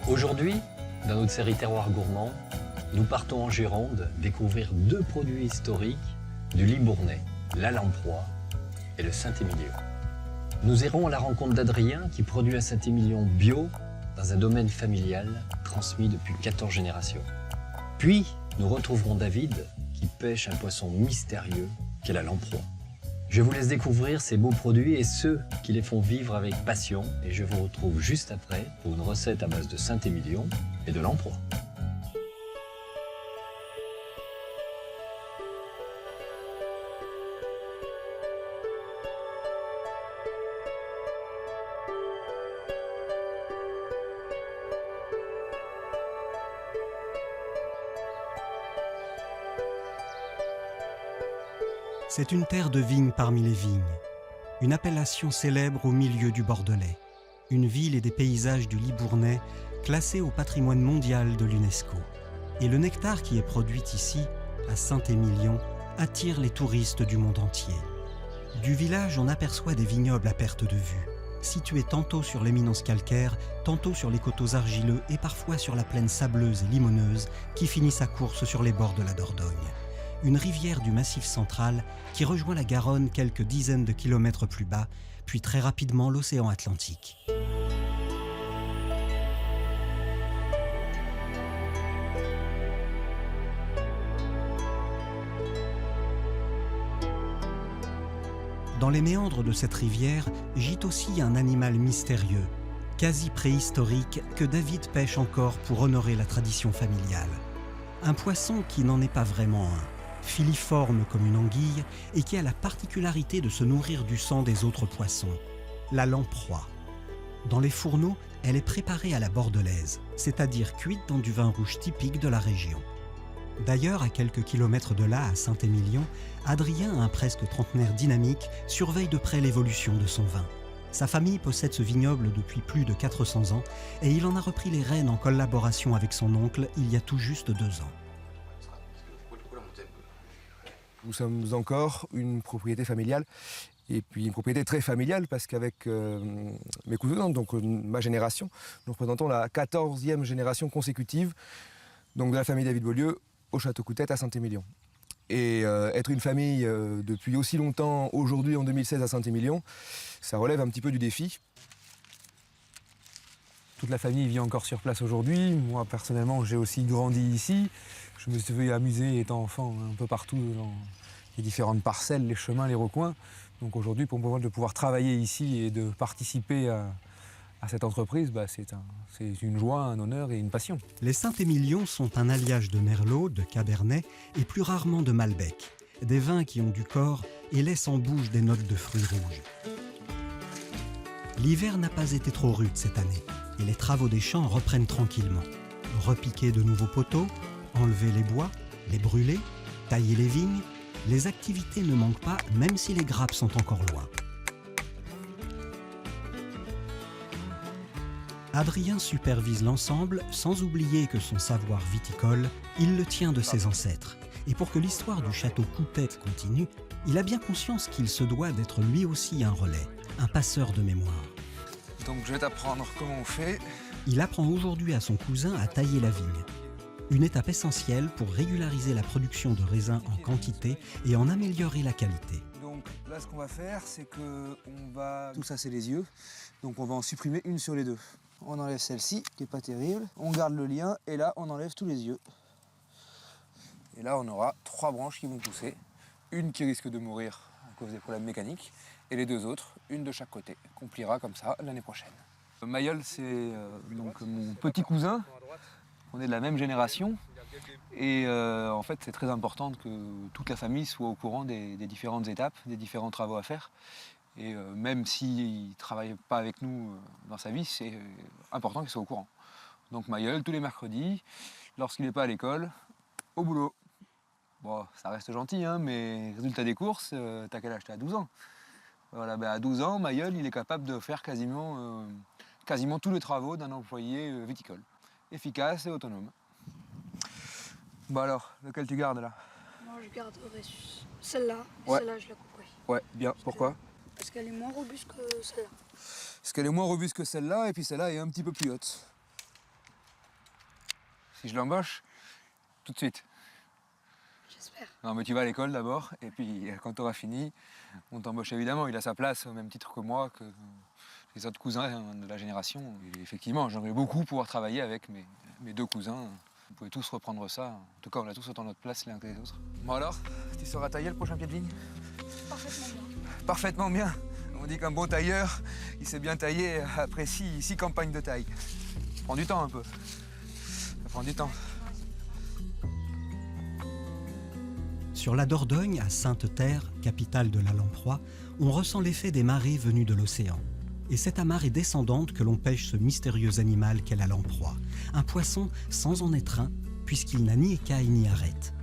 Aujourd'hui, dans notre série Terroir Gourmand, nous partons en Gironde découvrir deux produits historiques du Libournais, la lamproie et le Saint-Émilion. Nous irons à la rencontre d'Adrien qui produit un Saint-Émilion bio dans un domaine familial transmis depuis 14 générations. Puis, nous retrouverons David qui pêche un poisson mystérieux qu'est la lamproie. Je vous laisse découvrir ces beaux produits et ceux qui les font vivre avec passion et je vous retrouve juste après pour une recette à base de Saint-Émilion et de lamproie. C'est une terre de vignes parmi les vignes, une appellation célèbre au milieu du Bordelais, une ville et des paysages du Libournais classés au patrimoine mondial de l'UNESCO. Et le nectar qui est produit ici, à Saint-Émilion, attire les touristes du monde entier. Du village, on aperçoit des vignobles à perte de vue, situés tantôt sur l'éminence calcaire, tantôt sur les coteaux argileux et parfois sur la plaine sableuse et limoneuse qui finit sa course sur les bords de la Dordogne. Une rivière du Massif central qui rejoint la Garonne quelques dizaines de kilomètres plus bas, puis très rapidement l'océan Atlantique. Dans les méandres de cette rivière gît aussi un animal mystérieux, quasi préhistorique, que David pêche encore pour honorer la tradition familiale. Un poisson qui n'en est pas vraiment un, filiforme comme une anguille et qui a la particularité de se nourrir du sang des autres poissons, la lamproie. Dans les fourneaux, elle est préparée à la bordelaise, c'est-à-dire cuite dans du vin rouge typique de la région. D'ailleurs, à quelques kilomètres de là, à Saint-Émilion, Adrien, un presque trentenaire dynamique, surveille de près l'évolution de son vin. Sa famille possède ce vignoble depuis plus de 400 ans et il en a repris les rênes en collaboration avec son oncle il y a tout juste 2 ans. Nous sommes encore une propriété familiale, et puis une propriété très familiale parce qu'avec mes cousins, donc ma génération, nous représentons la 14e génération consécutive donc de la famille David Beaulieu au Château Coutette à Saint-Émilion. Et être une famille depuis aussi longtemps, aujourd'hui en 2016 à Saint-Émilion, ça relève un petit peu du défi. Toute la famille vit encore sur place aujourd'hui. Moi, personnellement, j'ai aussi grandi ici. Je me suis amusé, étant enfant, un peu partout dans les différentes parcelles, les chemins, les recoins. Donc aujourd'hui, pour moi, de pouvoir travailler ici et de participer à cette entreprise, c'est une joie, un honneur et une passion. Les Saint-Émilion sont un alliage de Merlot, de Cabernet et plus rarement de Malbec. Des vins qui ont du corps et laissent en bouche des notes de fruits rouges. L'hiver n'a pas été trop rude cette année et les travaux des champs reprennent tranquillement. Repiquer de nouveaux poteaux, enlever les bois, les brûler, tailler les vignes, les activités ne manquent pas même si les grappes sont encore loin. Adrien supervise l'ensemble sans oublier que son savoir viticole, il le tient de ses ancêtres. Et pour que l'histoire du château Coutette continue, il a bien conscience qu'il se doit d'être lui aussi un relais, un passeur de mémoire. Donc je vais t'apprendre comment on fait. Il apprend aujourd'hui à son cousin à tailler la vigne. Une étape essentielle pour régulariser la production de raisins en quantité et en améliorer la qualité. Donc là, ce qu'on va faire, c'est que on va... Tout ça, c'est les yeux. Donc on va en supprimer une sur les deux. On enlève celle-ci, qui n'est pas terrible. On garde le lien et là, on enlève tous les yeux. Et là, on aura 3 branches qui vont pousser. Une qui risque de mourir à cause des problèmes mécaniques et les 2 autres, une de chaque côté, qu'on pliera comme ça l'année prochaine. Mayol, c'est donc mon petit cousin. On est de la même génération et en fait c'est très important que toute la famille soit au courant des différentes étapes, des différents travaux à faire. Et même s'il ne travaille pas avec nous dans sa vie, c'est important qu'il soit au courant. Donc Mayol, tous les mercredis, lorsqu'il n'est pas à l'école, au boulot. Bon, ça reste gentil, hein, mais résultat des courses, t'as quel âge? T'as 12 ans. Voilà, à 12 ans, Mayol, il est capable de faire quasiment tous les travaux d'un employé viticole. Efficace et autonome. Bon alors, lequel tu gardes là? Moi je garderai celle-là, et Ouais. celle-là je la couperai. Ouais, bien. Pourquoi? Parce qu'elle est moins robuste que celle-là. Parce qu'elle est moins robuste que celle-là, et puis celle-là est un petit peu plus haute. Si je l'embauche, tout de suite. J'espère. Non, mais tu vas à l'école d'abord, et puis quand tu auras fini, on t'embauche évidemment. Il a sa place au même titre que moi, que les autres cousins de la génération. Et effectivement, j'aimerais beaucoup pouvoir travailler avec mes deux cousins. Vous pouvez tous reprendre ça. En tout cas, on a tous autant notre place les uns que les autres. Bon alors, tu sauras tailler le prochain pied de vigne? Parfaitement bien. Parfaitement bien. On dit qu'un bon tailleur, il sait bien tailler après 6 campagnes de taille. Ça prend du temps un peu. Ça prend du temps. Sur la Dordogne, à Sainte-Terre, capitale de la lamproie, on ressent l'effet des marées venues de l'océan. Et c'est à marée descendante que l'on pêche ce mystérieux animal qu'est la lamproie. Un poisson sans en être un, puisqu'il n'a ni écaille ni arête.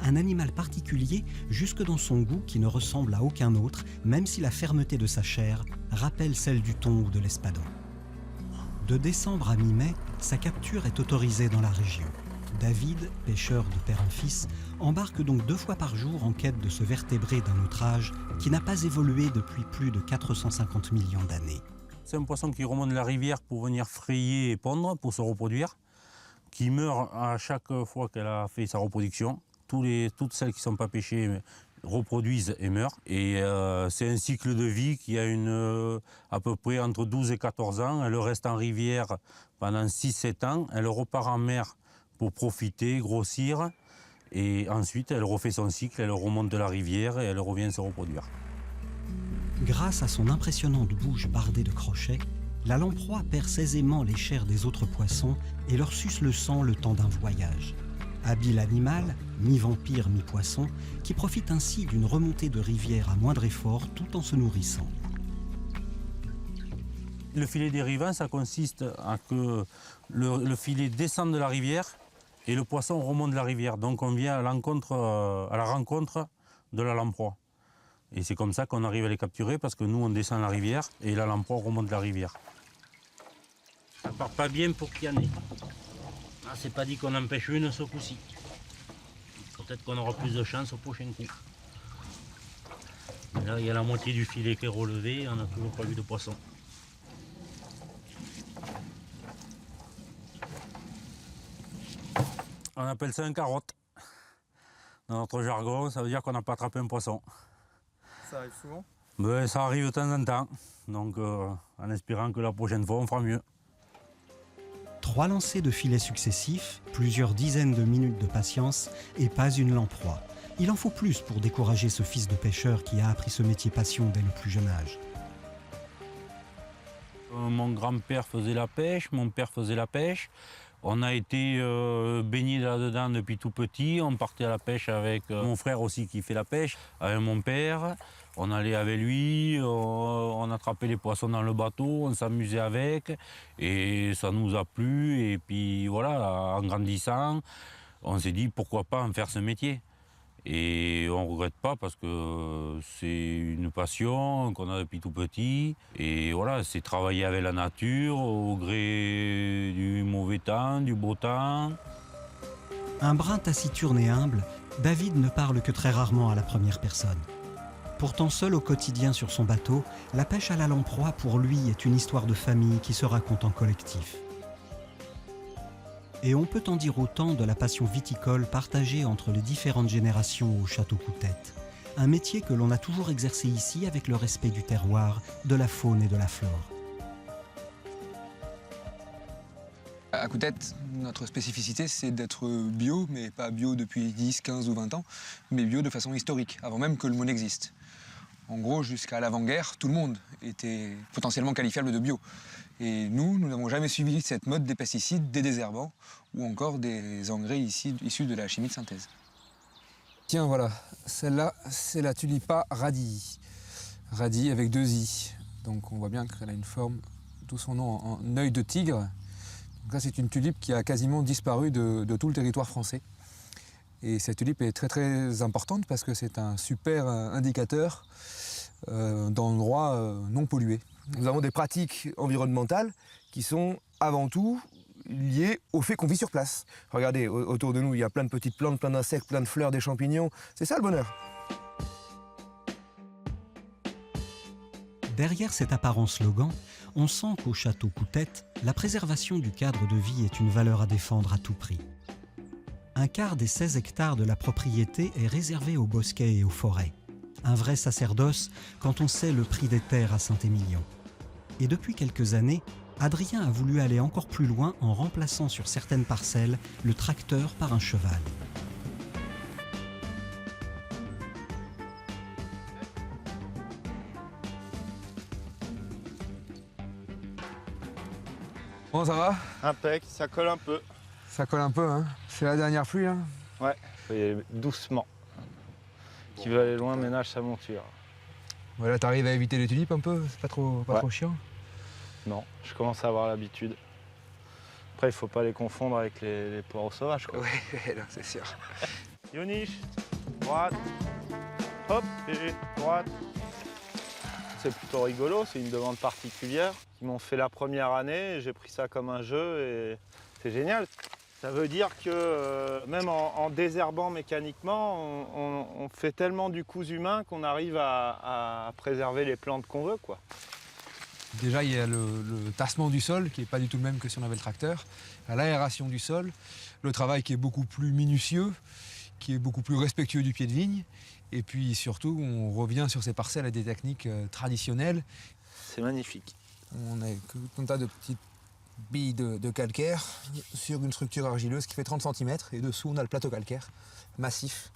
Un animal particulier jusque dans son goût qui ne ressemble à aucun autre, même si la fermeté de sa chair rappelle celle du thon ou de l'espadon. De décembre à mi-mai, sa capture est autorisée dans la région. David, pêcheur de père en fils, embarque donc 2 fois par jour en quête de ce vertébré d'un autre âge qui n'a pas évolué depuis plus de 450 millions d'années. C'est un poisson qui remonte la rivière pour venir frayer et pondre, pour se reproduire, qui meurt à chaque fois qu'elle a fait sa reproduction. Toutes celles qui ne sont pas pêchées reproduisent et meurent. Et c'est un cycle de vie qui a à peu près entre 12 et 14 ans. Elle reste en rivière pendant 6-7 ans. Elle repart en mer pour profiter, grossir. Et ensuite, elle refait son cycle, elle remonte de la rivière et elle revient se reproduire. Grâce à son impressionnante bouche bardée de crochets, la lamproie perce aisément les chairs des autres poissons et leur suce le sang le temps d'un voyage. Habile animal, mi-vampire, mi-poisson, qui profite ainsi d'une remontée de rivière à moindre effort tout en se nourrissant. Le filet dérivant, ça consiste à que le filet descend de la rivière et le poisson remonte de la rivière. Donc on vient à la rencontre de la lamproie. Et c'est comme ça qu'on arrive à les capturer, parce que nous, on descend la rivière et la lamproie remonte de la rivière. Ça part pas bien pour qu'il y en ait. Ah, c'est pas dit qu'on en pêche une ce coup-ci. Peut-être qu'on aura plus de chance au prochain coup. Mais là, il y a la moitié du filet qui est relevé et on n'a toujours pas eu de poisson. On appelle ça un carotte. Dans notre jargon, ça veut dire qu'on n'a pas attrapé un poisson. Ça arrive souvent? Ben, ça arrive de temps en temps. Donc, en espérant que la prochaine fois, on fera mieux. 3 lancers de filets successifs, plusieurs dizaines de minutes de patience et pas une lamproie. Il en faut plus pour décourager ce fils de pêcheur qui a appris ce métier passion dès le plus jeune âge. Mon grand-père faisait la pêche, mon père faisait la pêche. On a été baignés là-dedans depuis tout petit. On partait à la pêche avec mon frère aussi qui fait la pêche, avec mon père. On allait avec lui, on attrapait les poissons dans le bateau, on s'amusait avec. Et ça nous a plu. Et puis voilà, en grandissant, on s'est dit pourquoi pas en faire ce métier. Et on ne regrette pas parce que c'est une passion qu'on a depuis tout petit. Et voilà, c'est travailler avec la nature au gré du mauvais temps, du beau temps. Un brin taciturne et humble, David ne parle que très rarement à la première personne. Pourtant seul au quotidien sur son bateau, la pêche à la lamproie pour lui est une histoire de famille qui se raconte en collectif. Et on peut en dire autant de la passion viticole partagée entre les différentes générations au château Coutette. Un métier que l'on a toujours exercé ici avec le respect du terroir, de la faune et de la flore. À Coutette, notre spécificité, c'est d'être bio, mais pas bio depuis 10, 15 ou 20 ans, mais bio de façon historique, avant même que le mot n'existe. En gros, jusqu'à l'avant-guerre, tout le monde était potentiellement qualifiable de bio. Et nous n'avons jamais suivi cette mode des pesticides, des désherbants ou encore des engrais issus de la chimie de synthèse. Tiens, voilà, celle-là, c'est la tulipa radii. Radii avec 2 i. Donc on voit bien qu'elle a une forme, tout son nom en œil de tigre. Donc là, c'est une tulipe qui a quasiment disparu de tout le territoire français. Et cette tulipe est très très importante parce que c'est un super indicateur d'endroits non pollués. Nous avons des pratiques environnementales qui sont avant tout liées au fait qu'on vit sur place. Regardez, autour de nous, il y a plein de petites plantes, plein d'insectes, plein de fleurs, des champignons. C'est ça le bonheur. Derrière cet apparent slogan, on sent qu'au château Coutette, la préservation du cadre de vie est une valeur à défendre à tout prix. Un quart des 16 hectares de la propriété est réservé aux bosquets et aux forêts. Un vrai sacerdoce quand on sait le prix des terres à Saint-Émilion. Et depuis quelques années, Adrien a voulu aller encore plus loin en remplaçant sur certaines parcelles le tracteur par un cheval. Bon, ça va? Impec, ça colle un peu. Ça colle un peu, hein? C'est la dernière pluie, là? Ouais, faut y aller doucement. Qui veut aller loin ménage sa monture. Voilà, t'arrives à éviter les tulipes un peu? C'est pas trop chiant? Non, je commence à avoir l'habitude. Après, il faut pas les confondre avec les poireaux sauvages, quoi. Oui, c'est sûr. Yoniche, droite, hop, et droite. C'est plutôt rigolo, c'est une demande particulière. Ils m'ont fait la première année, j'ai pris ça comme un jeu et c'est génial. Ça veut dire que même en désherbant mécaniquement, on fait tellement du cousu humain qu'on arrive à préserver les plantes qu'on veut, quoi. Déjà, il y a le tassement du sol qui n'est pas du tout le même que si on avait le tracteur. L'aération du sol, le travail qui est beaucoup plus minutieux, qui est beaucoup plus respectueux du pied de vigne. Et puis surtout, on revient sur ces parcelles à des techniques traditionnelles. C'est magnifique. On a tout un tas de petites billes de calcaire sur une structure argileuse qui fait 30 cm. Et dessous, on a le plateau calcaire massif.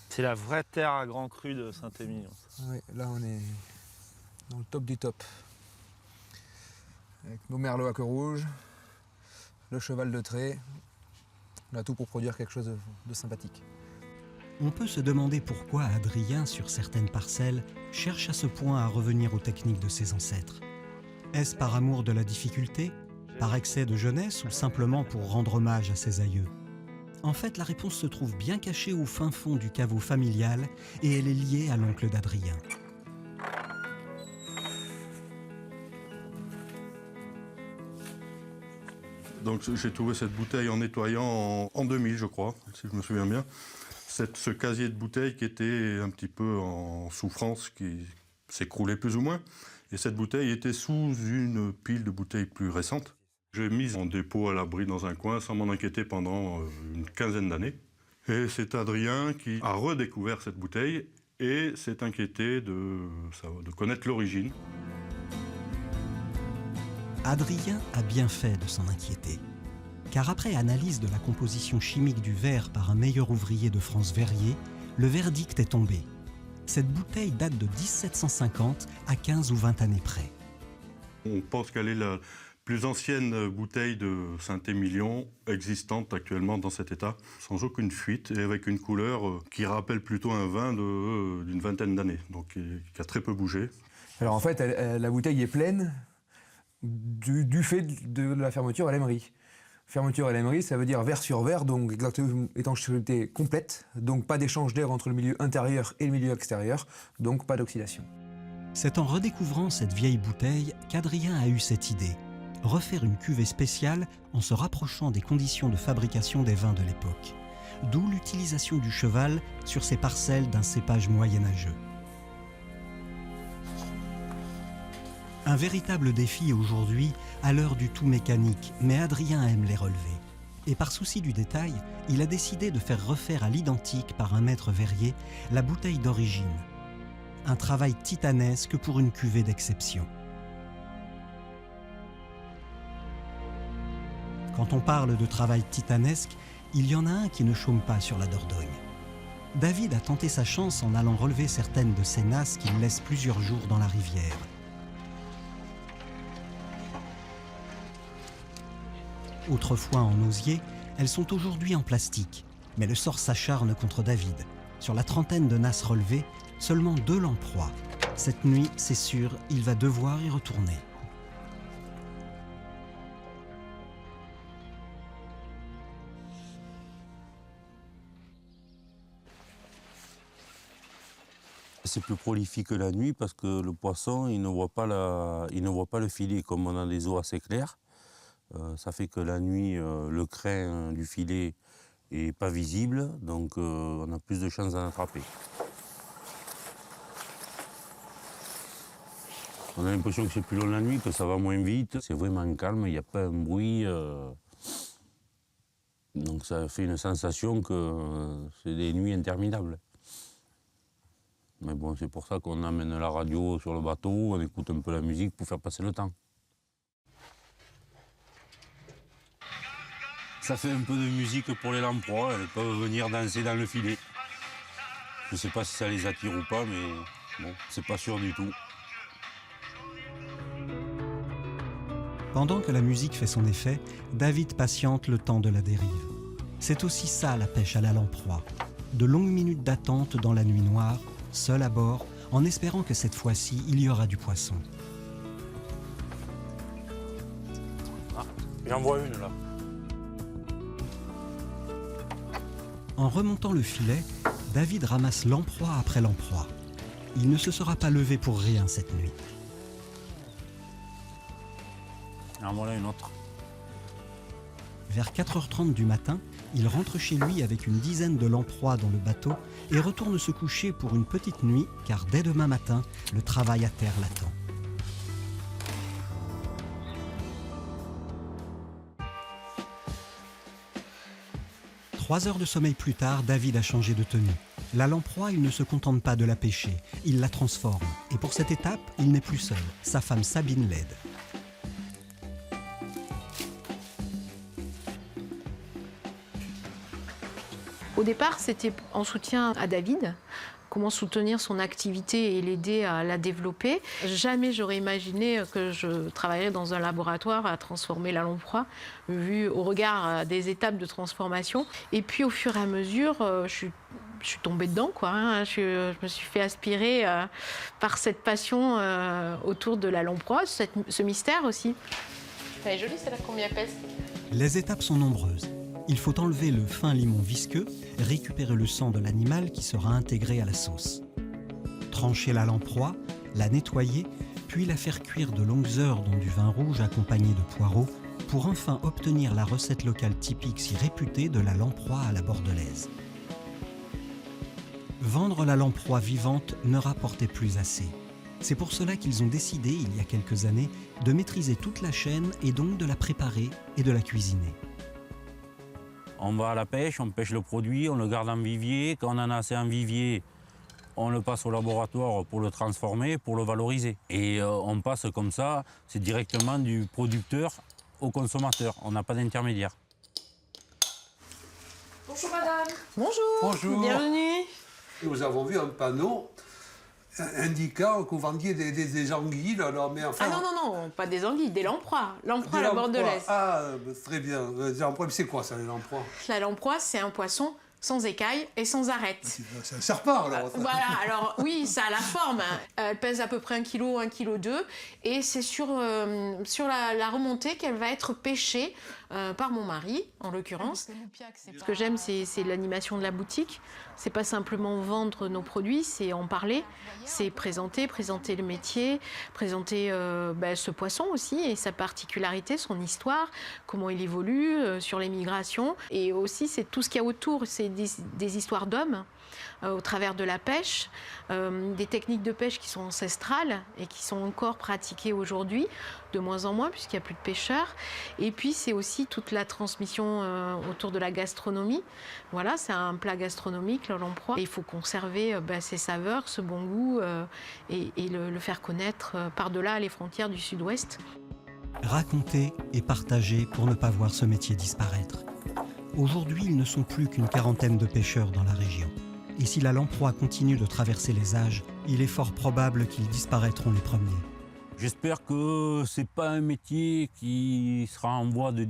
C'est la vraie terre à grand cru de Saint-Émilion. Oui, là, on est dans le top du top. Avec nos merlots à queue rouge, le cheval de trait. On a tout pour produire quelque chose de sympathique. On peut se demander pourquoi Adrien, sur certaines parcelles, cherche à ce point à revenir aux techniques de ses ancêtres. Est-ce par amour de la difficulté, par excès de jeunesse ou simplement pour rendre hommage à ses aïeux? En fait, la réponse se trouve bien cachée au fin fond du caveau familial et elle est liée à l'oncle d'Adrien. Donc j'ai trouvé cette bouteille en nettoyant en 2000, je crois, si je me souviens bien. Ce casier de bouteille qui était un petit peu en souffrance, qui s'écroulait plus ou moins. Et cette bouteille était sous une pile de bouteilles plus récentes. J'ai mis en dépôt à l'abri dans un coin sans m'en inquiéter pendant une quinzaine d'années. Et c'est Adrien qui a redécouvert cette bouteille et s'est inquiété de connaître l'origine. Adrien a bien fait de s'en inquiéter. Car après analyse de la composition chimique du verre par un meilleur ouvrier de France Verrier, le verdict est tombé. Cette bouteille date de 1750 à 15 ou 20 années près. On pense qu'elle est la plus ancienne bouteille de Saint-Émilion existante actuellement dans cet état, sans aucune fuite et avec une couleur qui rappelle plutôt un vin d'une vingtaine d'années, donc qui a très peu bougé. Alors en fait, la bouteille est pleine du fait de la fermeture à l'émery. Fermeture à l'émery, ça veut dire verre sur verre, donc exactement étanchéité complète, donc pas d'échange d'air entre le milieu intérieur et le milieu extérieur, donc pas d'oxydation. C'est en redécouvrant cette vieille bouteille qu'Adrien a eu cette idée. Refaire une cuvée spéciale en se rapprochant des conditions de fabrication des vins de l'époque. D'où l'utilisation du cheval sur ces parcelles d'un cépage moyenâgeux. Un véritable défi aujourd'hui, à l'heure du tout mécanique, mais Adrien aime les relever. Et par souci du détail, il a décidé de faire refaire à l'identique par un maître verrier la bouteille d'origine. Un travail titanesque pour une cuvée d'exception. Quand on parle de travail titanesque, il y en a un qui ne chôme pas sur la Dordogne. David a tenté sa chance en allant relever certaines de ces nasses qu'il laisse plusieurs jours dans la rivière. Autrefois en osier, elles sont aujourd'hui en plastique. Mais le sort s'acharne contre David. Sur la trentaine de nasses relevées, seulement 2 l'emproient. Cette nuit, c'est sûr, il va devoir y retourner. C'est plus prolifique la nuit parce que le poisson, il ne voit pas le filet comme on a des eaux assez claires. Ça fait que la nuit, le crin du filet n'est pas visible, donc on a plus de chances d'en attraper. On a l'impression que c'est plus long la nuit, que ça va moins vite. C'est vraiment calme, il n'y a pas un bruit. Donc ça fait une sensation que c'est des nuits interminables. Mais bon, c'est pour ça qu'on amène la radio sur le bateau, on écoute un peu la musique pour faire passer le temps. Ça fait un peu de musique pour les lamproies, elles peuvent venir danser dans le filet. Je ne sais pas si ça les attire ou pas, mais bon, c'est pas sûr du tout. Pendant que la musique fait son effet, David patiente le temps de la dérive. C'est aussi ça la pêche à la lamproie. De longues minutes d'attente dans la nuit noire, seul à bord, en espérant que cette fois-ci, il y aura du poisson. Ah, j'en vois une là. En remontant le filet, David ramasse lamproie après lamproie. Il ne se sera pas levé pour rien cette nuit. En voilà une autre. Vers 4h30 du matin, il rentre chez lui avec une dizaine de lamproies dans le bateau et retourne se coucher pour une petite nuit, car dès demain matin, le travail à terre l'attend. Trois heures de sommeil plus tard, David a changé de tenue. La lamproie, il ne se contente pas de la pêcher, il la transforme. Et pour cette étape, il n'est plus seul. Sa femme Sabine l'aide. Au départ, c'était en soutien à David, comment soutenir son activité et l'aider à la développer. Jamais j'aurais imaginé que je travaillerais dans un laboratoire à transformer la lamproie, vu au regard des étapes de transformation. Et puis au fur et à mesure, je suis tombée dedans, quoi, hein. Je me suis fait aspirer par cette passion autour de la lamproie, ce mystère aussi. Elle est jolie, celle-là, combien elle pèse? Les étapes sont nombreuses. Il faut enlever le fin limon visqueux, récupérer le sang de l'animal qui sera intégré à la sauce. Trancher la lamproie, la nettoyer, puis la faire cuire de longues heures dans du vin rouge accompagné de poireaux, pour enfin obtenir la recette locale typique si réputée de la lamproie à la bordelaise. Vendre la lamproie vivante ne rapportait plus assez. C'est pour cela qu'ils ont décidé, il y a quelques années, de maîtriser toute la chaîne et donc de la préparer et de la cuisiner. On va à la pêche, on pêche le produit, on le garde en vivier. Quand on en a assez en vivier, on le passe au laboratoire pour le transformer, pour le valoriser. Et on passe comme ça, c'est directement du producteur au consommateur. On n'a pas d'intermédiaire. Bonjour madame. Bonjour, Bonjour. Bienvenue. Nous avons vu un panneau indiquant que vous vendiez des anguilles, là, mais enfin... Ah non, pas des anguilles, des lamproies. Lamproie à des la lamproies. bordelaise. Ah, très bien. Des lamproies, mais c'est quoi ça, les lamproies? La lamproie, c'est un poisson sans écailles et sans arêtes. C'est un serpent, alors. Voilà, alors oui, ça a la forme. Elle pèse à peu près 1 kg, 1,2 kg. Et c'est sur la remontée qu'elle va être pêchée par mon mari, en l'occurrence. Ce que j'aime, c'est l'animation de la boutique. C'est pas simplement vendre nos produits, c'est en parler. C'est présenter le métier, présenter ce poisson aussi et sa particularité, son histoire, comment il évolue sur les migrations. Et aussi, c'est tout ce qu'il y a autour. C'est des histoires d'hommes au travers de la pêche, des techniques de pêche qui sont ancestrales et qui sont encore pratiquées aujourd'hui, de moins en moins puisqu'il n'y a plus de pêcheurs. Et puis c'est aussi toute la transmission autour de la gastronomie. Voilà, c'est un plat gastronomique, le lamproie. Et il faut conserver ses saveurs, ce bon goût et le faire connaître par-delà les frontières du Sud-Ouest. Raconter et partager pour ne pas voir ce métier disparaître. Aujourd'hui, ils ne sont plus qu'une quarantaine de pêcheurs dans la région. Et si la lamproie continue de traverser les âges, il est fort probable qu'ils disparaîtront les premiers. J'espère que c'est pas un métier qui sera en voie de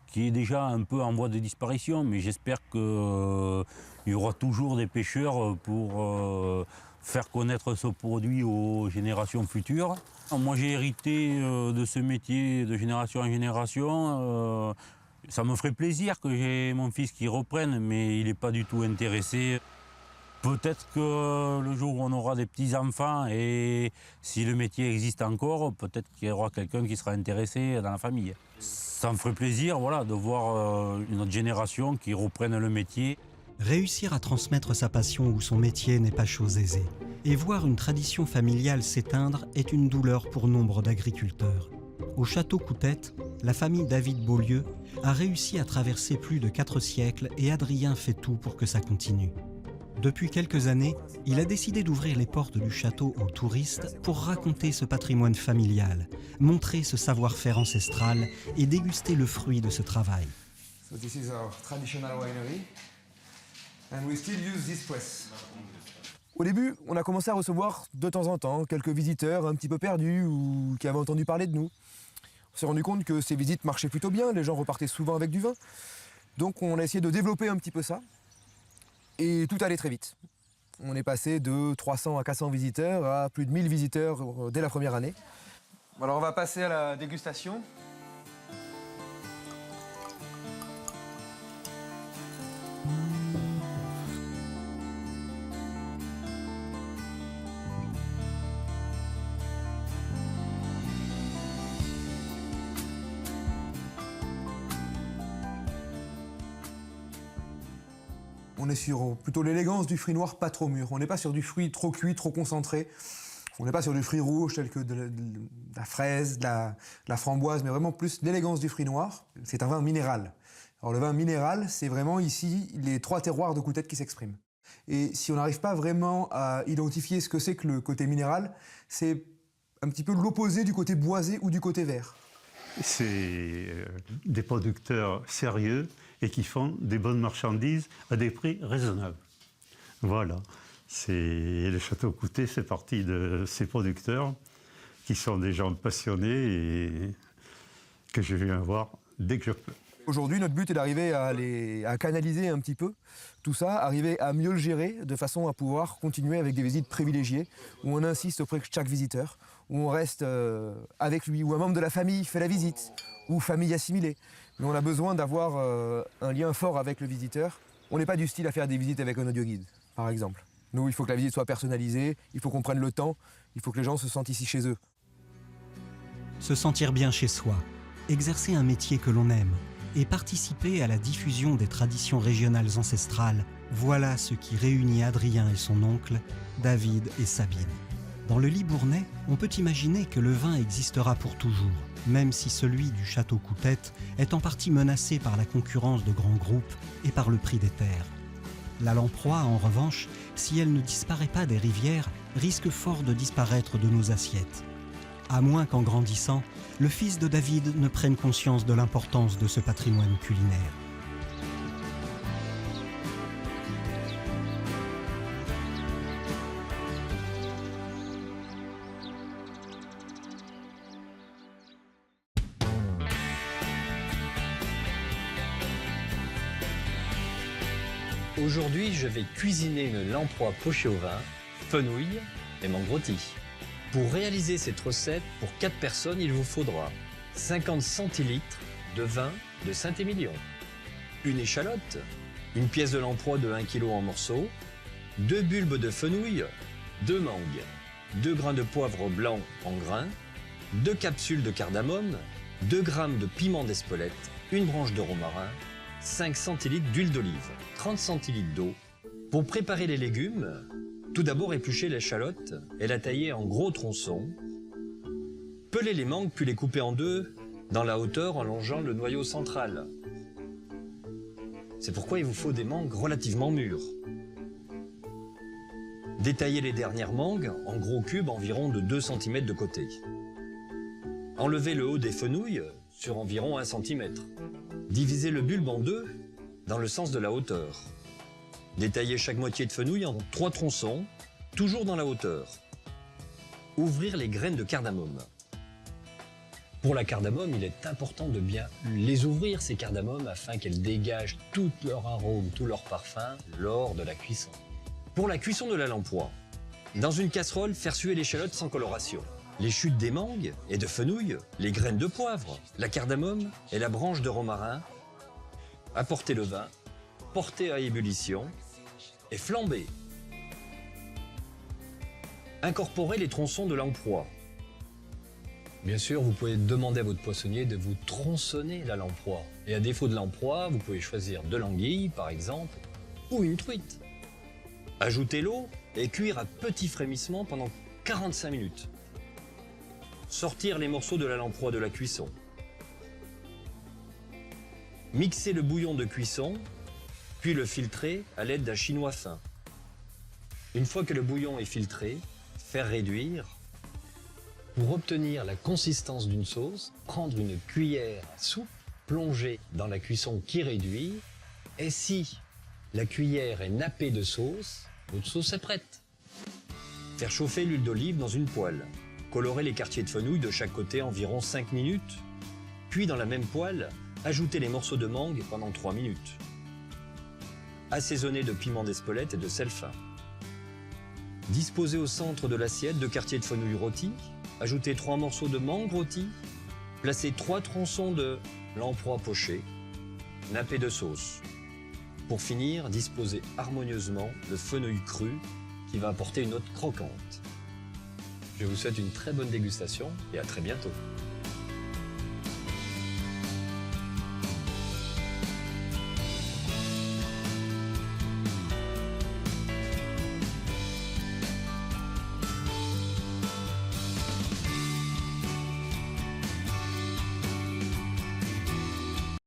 qui est déjà un peu en voie de disparition, mais j'espère qu'il y aura toujours des pêcheurs pour faire connaître ce produit aux générations futures. Moi, j'ai hérité de ce métier de génération en génération. Ça me ferait plaisir que j'ai mon fils qui reprenne, mais il n'est pas du tout intéressé. Peut-être que le jour où on aura des petits-enfants et si le métier existe encore, peut-être qu'il y aura quelqu'un qui sera intéressé dans la famille. Ça me ferait plaisir de voir une autre génération qui reprenne le métier. Réussir à transmettre sa passion ou son métier n'est pas chose aisée. Et voir une tradition familiale s'éteindre est une douleur pour nombre d'agriculteurs. Au château Coutette, la famille David Beaulieu a réussi à traverser plus de 4 siècles et Adrien fait tout pour que ça continue. Depuis quelques années, il a décidé d'ouvrir les portes du château aux touristes pour raconter ce patrimoine familial, montrer ce savoir-faire ancestral et déguster le fruit de ce travail. So this is our traditional winery and we still use this press. Au début, on a commencé à recevoir de temps en temps quelques visiteurs un petit peu perdus ou qui avaient entendu parler de nous. On s'est rendu compte que ces visites marchaient plutôt bien, les gens repartaient souvent avec du vin. Donc on a essayé de développer un petit peu ça. Et tout allait très vite. On est passé de 300 à 400 visiteurs à plus de 1000 visiteurs dès la première année. Alors on va passer à la dégustation. On est sur plutôt l'élégance du fruit noir pas trop mûr. On n'est pas sur du fruit trop cuit, trop concentré. On n'est pas sur du fruit rouge tel que de la fraise, de la framboise, mais vraiment plus l'élégance du fruit noir. C'est un vin minéral. Alors le vin minéral, c'est vraiment ici les 3 terroirs de Coutette qui s'expriment. Et si on n'arrive pas vraiment à identifier ce que c'est que le côté minéral, c'est un petit peu l'opposé du côté boisé ou du côté vert. C'est des producteurs sérieux et qui font des bonnes marchandises à des prix raisonnables. Voilà. Le Château Coutette fait partie de ces producteurs qui sont des gens passionnés et que je viens voir dès que je peux. Aujourd'hui, notre but est d'arriver à canaliser un petit peu tout ça, arriver à mieux le gérer de façon à pouvoir continuer avec des visites privilégiées où on insiste auprès de chaque visiteur, où on reste avec lui, où un membre de la famille fait la visite, ou famille assimilée. Mais on a besoin d'avoir un lien fort avec le visiteur. On n'est pas du style à faire des visites avec un audioguide, par exemple. Nous, il faut que la visite soit personnalisée, il faut qu'on prenne le temps, il faut que les gens se sentent ici chez eux. Se sentir bien chez soi, exercer un métier que l'on aime et participer à la diffusion des traditions régionales ancestrales, voilà ce qui réunit Adrien et son oncle, David et Sabine. Dans le Libournais, on peut imaginer que le vin existera pour toujours, même si celui du château Coutette est en partie menacé par la concurrence de grands groupes et par le prix des terres. La lamproie, en revanche, si elle ne disparaît pas des rivières, risque fort de disparaître de nos assiettes. À moins qu'en grandissant, le fils de David ne prenne conscience de l'importance de ce patrimoine culinaire. Aujourd'hui, je vais cuisiner une lamproie pochée au vin, fenouil et mangue rôtie. Pour réaliser cette recette, pour 4 personnes, il vous faudra 50 centilitres de vin de Saint-Émilion, une échalote, une pièce de lamproie de 1 kg en morceaux, 2 bulbes de fenouil, 2 mangues, 2 grains de poivre blanc en grains, 2 capsules de cardamome, 2 g de piment d'Espelette, une branche de romarin, 5 centilitres d'huile d'olive, 30 centilitres d'eau. Pour préparer les légumes, tout d'abord éplucher l'échalote et la tailler en gros tronçons. Peler les mangues puis les couper en 2 dans la hauteur en longeant le noyau central. C'est pourquoi il vous faut des mangues relativement mûres. Détailler les dernières mangues en gros cubes environ de 2 cm de côté. Enlever le haut des fenouils sur environ 1 cm. Diviser le bulbe en 2 dans le sens de la hauteur. Détailler chaque moitié de fenouil en 3 tronçons, toujours dans la hauteur. Ouvrir les graines de cardamome. Pour la cardamome, il est important de bien les ouvrir, ces cardamomes, afin qu'elles dégagent tout leur arôme, tout leur parfum lors de la cuisson. Pour la cuisson de la lamproie, dans une casserole, faire suer l'échalote sans coloration. Les chutes des mangues et de fenouil, les graines de poivre, la cardamome et la branche de romarin. Apporter le vin, porter à ébullition et flamber. Incorporer les tronçons de lamproie. Bien sûr, vous pouvez demander à votre poissonnier de vous tronçonner la lamproie. Et à défaut de lamproie, vous pouvez choisir de l'anguille, par exemple, ou une truite. Ajoutez l'eau et cuire à petit frémissement pendant 45 minutes. Sortir les morceaux de la lamproie de la cuisson. Mixer le bouillon de cuisson, puis le filtrer à l'aide d'un chinois fin. Une fois que le bouillon est filtré, faire réduire. Pour obtenir la consistance d'une sauce, prendre une cuillère à soupe, plonger dans la cuisson qui réduit, et si la cuillère est nappée de sauce, votre sauce est prête. Faire chauffer l'huile d'olive dans une poêle. Colorer les quartiers de fenouil de chaque côté environ 5 minutes. Puis dans la même poêle, ajouter les morceaux de mangue pendant 3 minutes. Assaisonner de piment d'Espelette et de sel fin. Disposer au centre de l'assiette 2 quartiers de fenouil rôtis. Ajouter 3 morceaux de mangue rôtis. Placer 3 tronçons de lamproie pochée. Napper de sauce. Pour finir, disposer harmonieusement le fenouil cru qui va apporter une note croquante. Je vous souhaite une très bonne dégustation et à très bientôt.